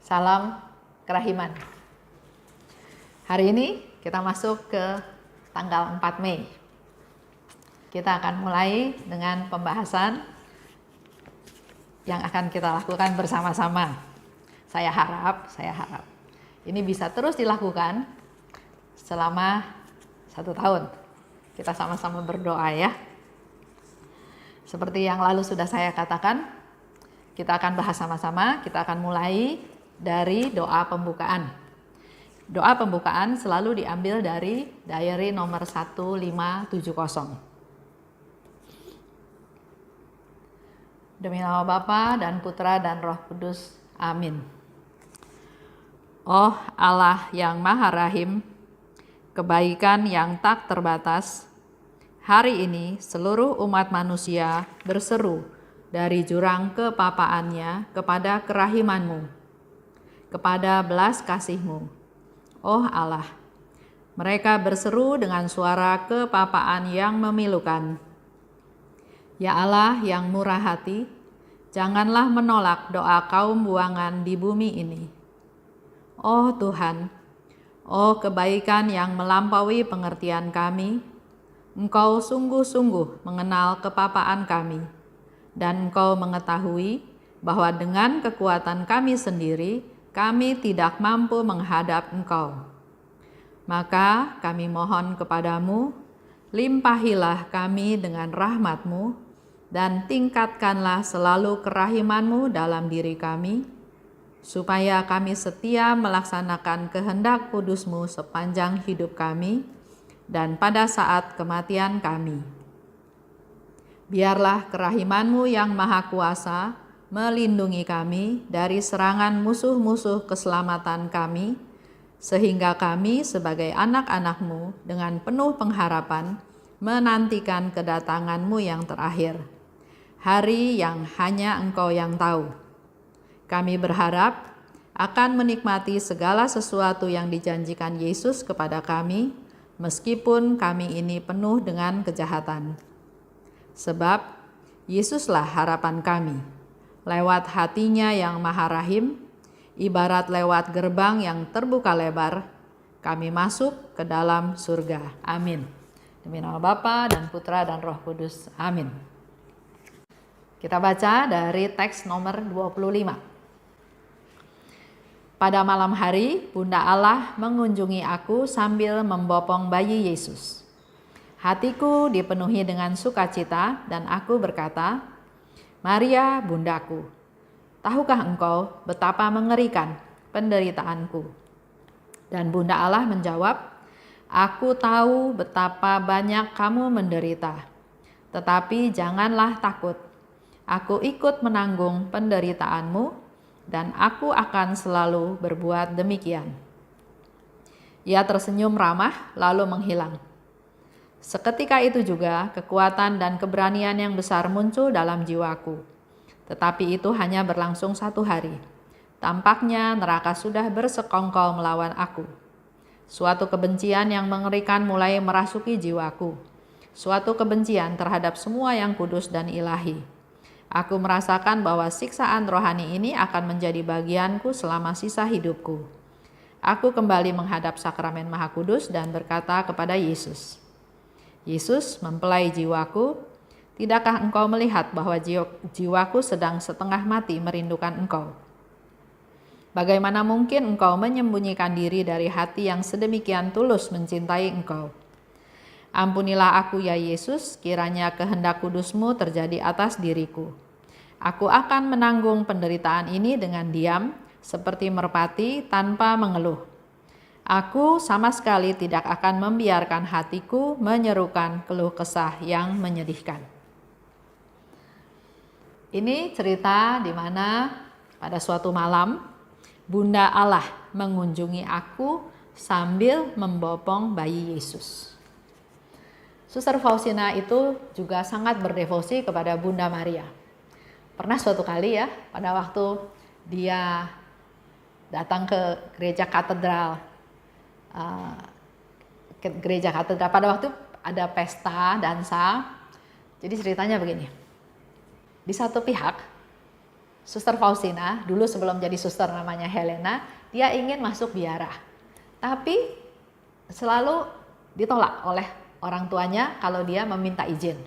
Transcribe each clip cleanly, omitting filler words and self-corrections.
Salam kerahiman. Hari ini kita masuk ke tanggal 4 Mei. Kita akan mulai dengan pembahasan yang akan kita lakukan bersama-sama. Saya harap ini bisa terus dilakukan selama 1 tahun. Kita sama-sama berdoa ya. Seperti yang lalu sudah saya katakan, kita akan bahas sama-sama. Kita akan mulai dari doa pembukaan. Doa pembukaan selalu diambil dari diary nomor 1570. Demi nama Bapa dan Putra dan Roh Kudus. Amin. Oh Allah yang Maha Rahim, kebaikan yang tak terbatas, hari ini seluruh umat manusia berseru dari jurang kepapaannya kepada kerahiman-Mu, kepada belas kasih-Mu. Oh Allah, mereka berseru dengan suara kepapaan yang memilukan. Ya Allah yang murah hati, janganlah menolak doa kaum buangan di bumi ini. Oh Tuhan, oh kebaikan yang melampaui pengertian kami, Engkau sungguh-sungguh mengenal kepapaan kami, dan Engkau mengetahui bahwa dengan kekuatan kami sendiri, kami tidak mampu menghadap Engkau. Maka kami mohon kepadamu, limpahilah kami dengan rahmat-Mu, dan tingkatkanlah selalu kerahiman-Mu dalam diri kami, supaya kami setia melaksanakan kehendak kudus-Mu sepanjang hidup kami, dan pada saat kematian kami. Biarlah kerahiman-Mu yang maha kuasa melindungi kami dari serangan musuh-musuh keselamatan kami, sehingga kami sebagai anak-anak-Mu dengan penuh pengharapan menantikan kedatangan-Mu yang terakhir, hari yang hanya Engkau yang tahu. Kami berharap akan menikmati segala sesuatu yang dijanjikan Yesus kepada kami, meskipun kami ini penuh dengan kejahatan. Sebab Yesuslah harapan kami. Lewat hatinya yang maha rahim, ibarat lewat gerbang yang terbuka lebar, kami masuk ke dalam surga. Amin. Demi nama Bapa dan Putra dan Roh Kudus. Amin. Kita baca dari teks nomor 25. Pada malam hari, Bunda Allah mengunjungi aku sambil membopong bayi Yesus. Hatiku dipenuhi dengan sukacita dan aku berkata, Maria, bundaku, tahukah engkau betapa mengerikan penderitaanku? Dan Bunda Allah menjawab, aku tahu betapa banyak kamu menderita, tetapi janganlah takut. Aku ikut menanggung penderitaanmu dan aku akan selalu berbuat demikian. Ia tersenyum ramah lalu menghilang. Seketika itu juga kekuatan dan keberanian yang besar muncul dalam jiwaku. Tetapi itu hanya berlangsung 1 hari. Tampaknya neraka sudah bersekongkol melawan aku. Suatu kebencian yang mengerikan mulai merasuki jiwaku. Suatu kebencian terhadap semua yang kudus dan ilahi. Aku merasakan bahwa siksaan rohani ini akan menjadi bagianku selama sisa hidupku. Aku kembali menghadap sakramen Maha Kudus dan berkata kepada Yesus, Yesus, mempelai jiwaku, tidakkah engkau melihat bahwa jiwaku sedang setengah mati merindukan engkau? Bagaimana mungkin engkau menyembunyikan diri dari hati yang sedemikian tulus mencintai engkau? Ampunilah aku ya Yesus, kiranya kehendak kudus-Mu terjadi atas diriku. Aku akan menanggung penderitaan ini dengan diam, seperti merpati tanpa mengeluh. Aku sama sekali tidak akan membiarkan hatiku menyerukan keluh kesah yang menyedihkan. Ini cerita di mana pada suatu malam Bunda Allah mengunjungi aku sambil membopong bayi Yesus. Suster Faustina itu juga sangat berdevosi kepada Bunda Maria. Pernah suatu kali ya, pada waktu dia datang ke gereja katedral, pada waktu ada pesta dansa. Jadi ceritanya begini, di satu pihak Suster Faustina, dulu sebelum jadi suster namanya Helena, dia ingin masuk biara. Tapi selalu ditolak oleh orang tuanya kalau dia meminta izin.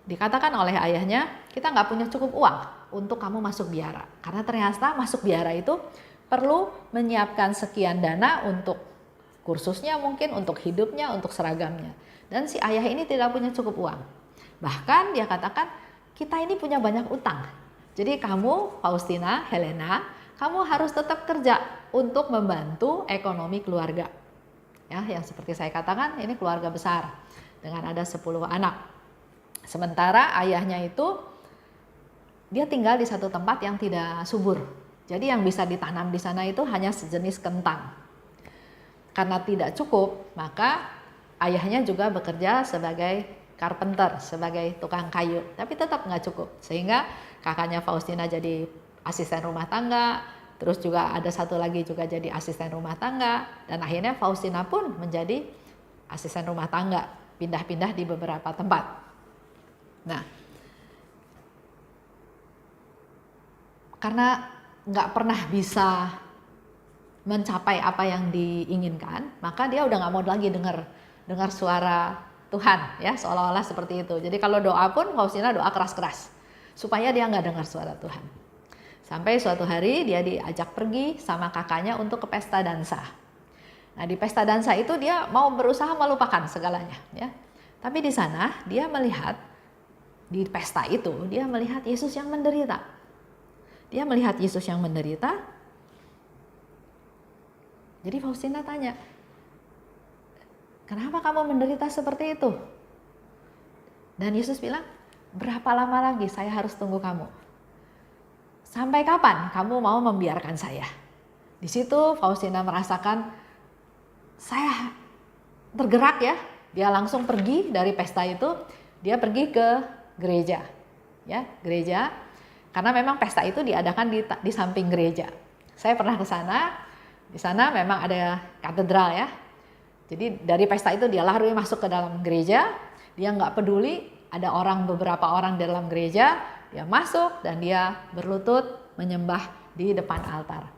Dikatakan oleh ayahnya, kita nggak punya cukup uang untuk kamu masuk biara. Karena ternyata masuk biara itu perlu menyiapkan sekian dana untuk kursusnya mungkin, untuk hidupnya, untuk seragamnya. Dan si ayah ini tidak punya cukup uang. Bahkan dia katakan, kita ini punya banyak utang. Jadi kamu, Faustina, Helena, kamu harus tetap kerja untuk membantu ekonomi keluarga. Ya, yang seperti saya katakan, ini keluarga besar dengan ada 10 anak. Sementara ayahnya itu, dia tinggal di satu tempat yang tidak subur. Jadi yang bisa ditanam di sana itu hanya sejenis kentang. Karena tidak cukup, maka ayahnya juga bekerja sebagai carpenter, sebagai tukang kayu, tapi tetap nggak cukup. Sehingga kakaknya Faustina jadi asisten rumah tangga, terus juga ada satu lagi juga jadi asisten rumah tangga, dan akhirnya Faustina pun menjadi asisten rumah tangga, pindah-pindah di beberapa tempat. Nah, karena nggak pernah bisa mencapai apa yang diinginkan, maka dia udah nggak mau lagi dengar suara Tuhan, ya, seolah-olah seperti itu. Jadi kalau doa pun Faustina doa keras-keras supaya dia nggak dengar suara Tuhan. Sampai suatu hari dia diajak pergi sama kakaknya untuk ke pesta dansa. Nah, di pesta dansa itu dia mau berusaha melupakan segalanya, ya. Tapi di sana dia melihat, di pesta itu dia melihat Yesus yang menderita. Dia melihat Yesus yang menderita. Jadi Faustina tanya, kenapa kamu menderita seperti itu? Dan Yesus bilang, berapa lama lagi saya harus tunggu kamu? Sampai kapan kamu mau membiarkan saya? Di situ Faustina merasakan, saya tergerak ya. Dia langsung pergi dari pesta itu, dia pergi ke gereja. Ya, gereja. Karena memang pesta itu diadakan di samping gereja. Saya pernah ke sana, di sana memang ada katedral ya. Jadi dari pesta itu dia lari masuk ke dalam gereja, dia nggak peduli ada beberapa orang di dalam gereja, dia masuk dan dia berlutut menyembah di depan altar.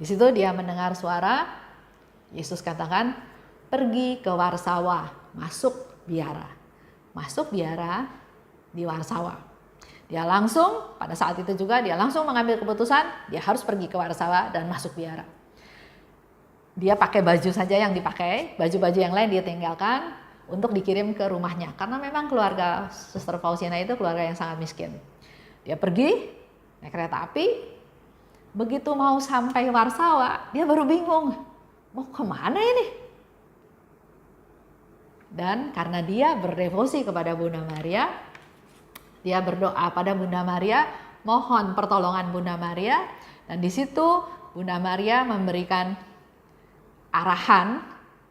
Di situ dia mendengar suara Yesus katakan, pergi ke Warsawa, masuk biara. Masuk biara di Warsawa. Dia langsung, pada saat itu juga dia langsung mengambil keputusan, dia harus pergi ke Warsawa dan masuk biara. Dia pakai baju saja yang dipakai, baju-baju yang lain dia tinggalkan untuk dikirim ke rumahnya. Karena memang keluarga Suster Faustina itu keluarga yang sangat miskin. Dia pergi naik kereta api, begitu mau sampai Warsawa, dia baru bingung, mau kemana ini? Dan karena dia berdevosi kepada Bunda Maria, dia berdoa pada Bunda Maria, mohon pertolongan Bunda Maria, dan di situ Bunda Maria memberikan arahan,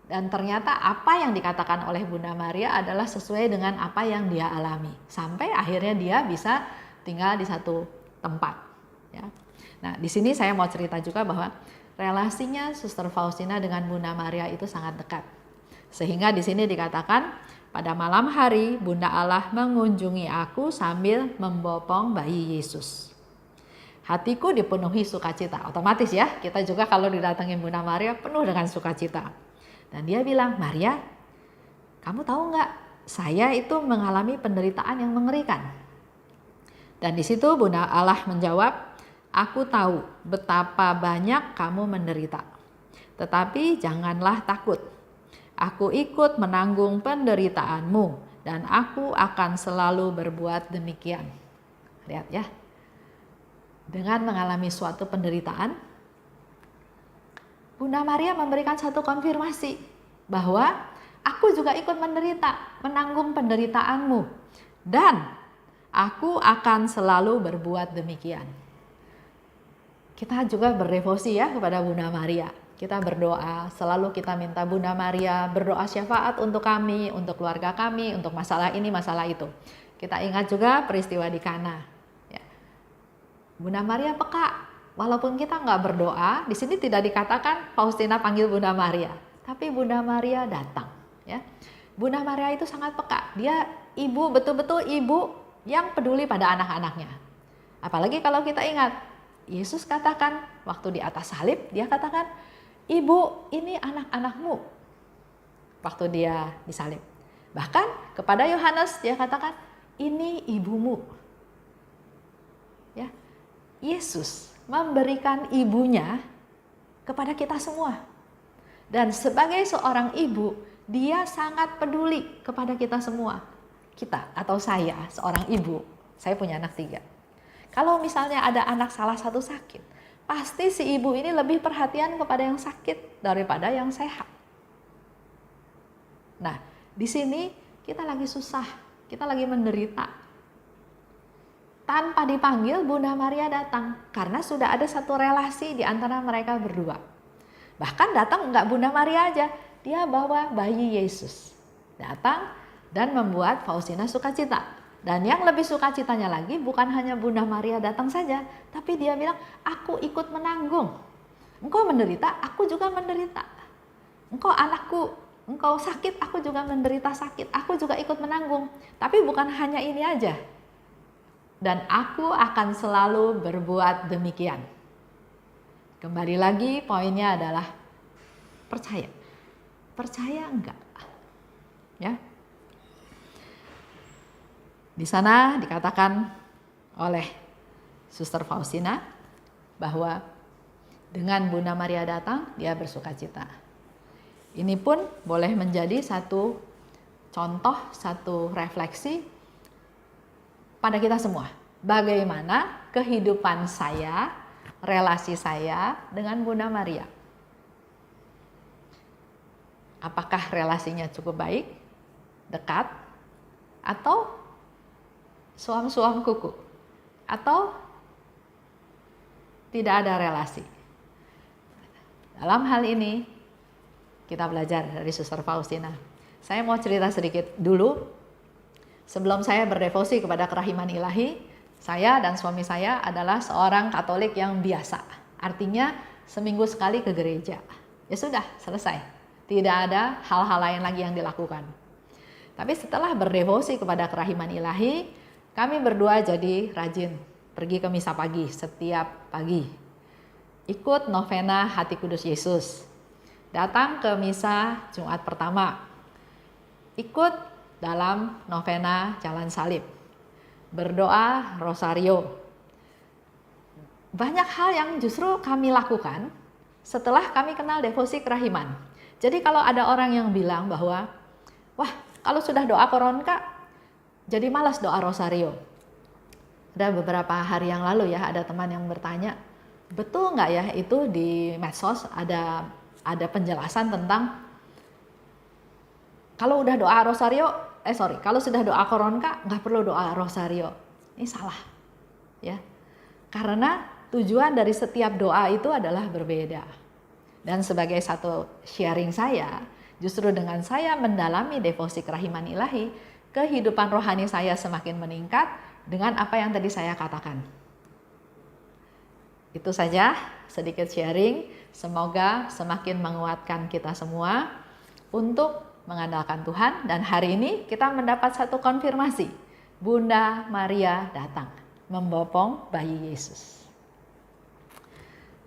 dan ternyata apa yang dikatakan oleh Bunda Maria adalah sesuai dengan apa yang dia alami, sampai akhirnya dia bisa tinggal di satu tempat. Ya. Nah, di sini saya mau cerita juga bahwa relasinya Suster Faustina dengan Bunda Maria itu sangat dekat, sehingga di sini dikatakan pada malam hari Bunda Allah mengunjungi aku sambil membopong bayi Yesus. Hatiku dipenuhi sukacita. Otomatis ya, kita juga kalau didatengin Bunda Maria penuh dengan sukacita. Dan dia bilang, Maria, kamu tahu nggak? Saya itu mengalami penderitaan yang mengerikan. Dan di situ Bunda Allah menjawab, aku tahu betapa banyak kamu menderita. Tetapi janganlah takut. Aku ikut menanggung penderitaanmu dan aku akan selalu berbuat demikian. Lihat ya. Dengan mengalami suatu penderitaan, Bunda Maria memberikan satu konfirmasi bahwa aku juga ikut menderita, menanggung penderitaanmu, dan aku akan selalu berbuat demikian. Kita juga berdevosi ya kepada Bunda Maria. Kita berdoa, selalu kita minta Bunda Maria berdoa syafaat untuk kami, untuk keluarga kami, untuk masalah ini, masalah itu. Kita ingat juga peristiwa di Kana. Bunda Maria peka, walaupun kita nggak berdoa, di sini tidak dikatakan Faustina panggil Bunda Maria, tapi Bunda Maria datang. Ya, Bunda Maria itu sangat peka. Dia ibu, betul-betul ibu yang peduli pada anak-anaknya. Apalagi kalau kita ingat, Yesus katakan waktu di atas salib, dia katakan, "Ibu, ini anak-anakmu." Waktu dia disalib. Bahkan kepada Yohanes dia katakan, "Ini ibumu." Ya. Yesus memberikan ibunya kepada kita semua. Dan sebagai seorang ibu, dia sangat peduli kepada kita semua. Kita atau saya, seorang ibu, saya punya anak 3. Kalau misalnya ada anak salah satu sakit, pasti si ibu ini lebih perhatian kepada yang sakit daripada yang sehat. Nah, di sini kita lagi susah, kita lagi menderita. Tanpa dipanggil, Bunda Maria datang karena sudah ada satu relasi di antara mereka berdua. Bahkan datang enggak Bunda Maria aja, dia bawa bayi Yesus. Datang dan membuat Faustina sukacita. Dan yang lebih sukacitanya lagi bukan hanya Bunda Maria datang saja, tapi dia bilang, "Aku ikut menanggung. Engkau menderita, aku juga menderita. Engkau anakku, engkau sakit, aku juga menderita sakit. Aku juga ikut menanggung. Tapi bukan hanya ini aja. Dan aku akan selalu berbuat demikian." Kembali lagi poinnya adalah percaya. Percaya enggak? Ya. Di sana dikatakan oleh Suster Faustina bahwa dengan Bunda Maria datang, dia bersukacita. Ini pun boleh menjadi satu contoh, satu refleksi pada kita semua. Bagaimana kehidupan saya, relasi saya dengan Bunda Maria. Apakah relasinya cukup baik, dekat, atau suam-suam kuku, atau tidak ada relasi? Dalam hal ini kita belajar dari Suster Faustina. Saya mau cerita sedikit dulu. Sebelum saya berdevosi kepada kerahiman ilahi, saya dan suami saya adalah seorang Katolik yang biasa. Artinya seminggu sekali ke gereja. Ya sudah, selesai. Tidak ada hal-hal lain lagi yang dilakukan. Tapi setelah berdevosi kepada kerahiman ilahi, kami berdua jadi rajin pergi ke misa pagi setiap pagi. Ikut novena Hati Kudus Yesus. Datang ke misa Jumat pertama. Ikut dalam novena Jalan Salib. Berdoa rosario. Banyak hal yang justru kami lakukan setelah kami kenal devosi kerahiman. Jadi kalau ada orang yang bilang bahwa, wah kalau sudah doa koronka jadi malas doa rosario. Ada beberapa hari yang lalu ya, ada teman yang bertanya, betul nggak ya itu di medsos ada penjelasan tentang kalau udah doa rosario, kalau sudah doa koronka nggak perlu doa rosario. Ini salah, ya. Karena tujuan dari setiap doa itu adalah berbeda. Dan sebagai satu sharing saya, justru dengan saya mendalami devosi kerahiman ilahi, kehidupan rohani saya semakin meningkat dengan apa yang tadi saya katakan. Itu saja sedikit sharing, semoga semakin menguatkan kita semua untuk mengandalkan Tuhan. Dan hari ini kita mendapat satu konfirmasi, Bunda Maria datang membopong bayi Yesus.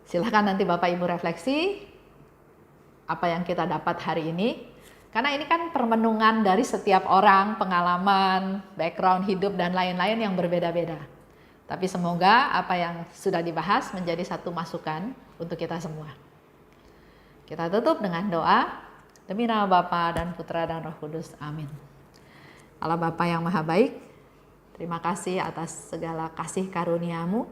Silahkan nanti Bapak Ibu refleksi apa yang kita dapat hari ini. Karena ini kan permenungan dari setiap orang, pengalaman, background hidup dan lain-lain yang berbeda-beda. Tapi semoga apa yang sudah dibahas menjadi satu masukan untuk kita semua. Kita tutup dengan doa. Demi nama Bapa dan Putra dan Roh Kudus. Amin. Allah Bapa yang Maha Baik, terima kasih atas segala kasih karunia-Mu.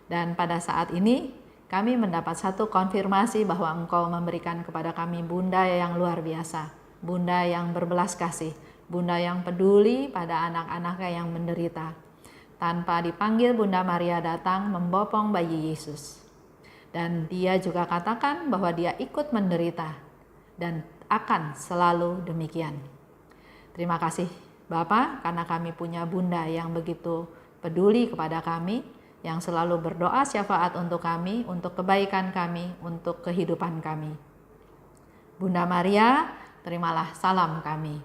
Dan pada saat ini kami mendapat satu konfirmasi bahwa Engkau memberikan kepada kami Bunda yang luar biasa. Bunda yang berbelas kasih. Bunda yang peduli pada anak-anaknya yang menderita. Tanpa dipanggil, Bunda Maria datang membopong bayi Yesus. Dan dia juga katakan bahwa dia ikut menderita. Dan akan selalu demikian. Terima kasih Bapa, karena kami punya Bunda yang begitu peduli kepada kami, yang selalu berdoa syafaat untuk kami, untuk kebaikan kami, untuk kehidupan kami. Bunda Maria, terimalah salam kami.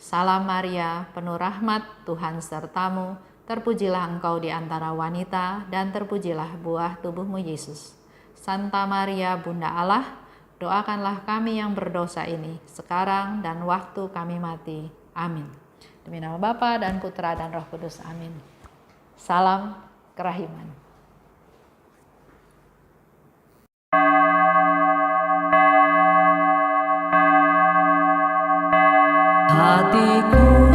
Salam Maria, penuh rahmat, Tuhan sertamu, Terpujilah engkau di antara wanita, dan terpujilah buah tubuhmu Yesus. Santa Maria, Bunda Allah, doakanlah kami yang berdosa ini, sekarang dan waktu kami mati. Amin. Demi nama Bapa dan Putra dan Roh Kudus. Amin. Salam kerahiman. Hatiku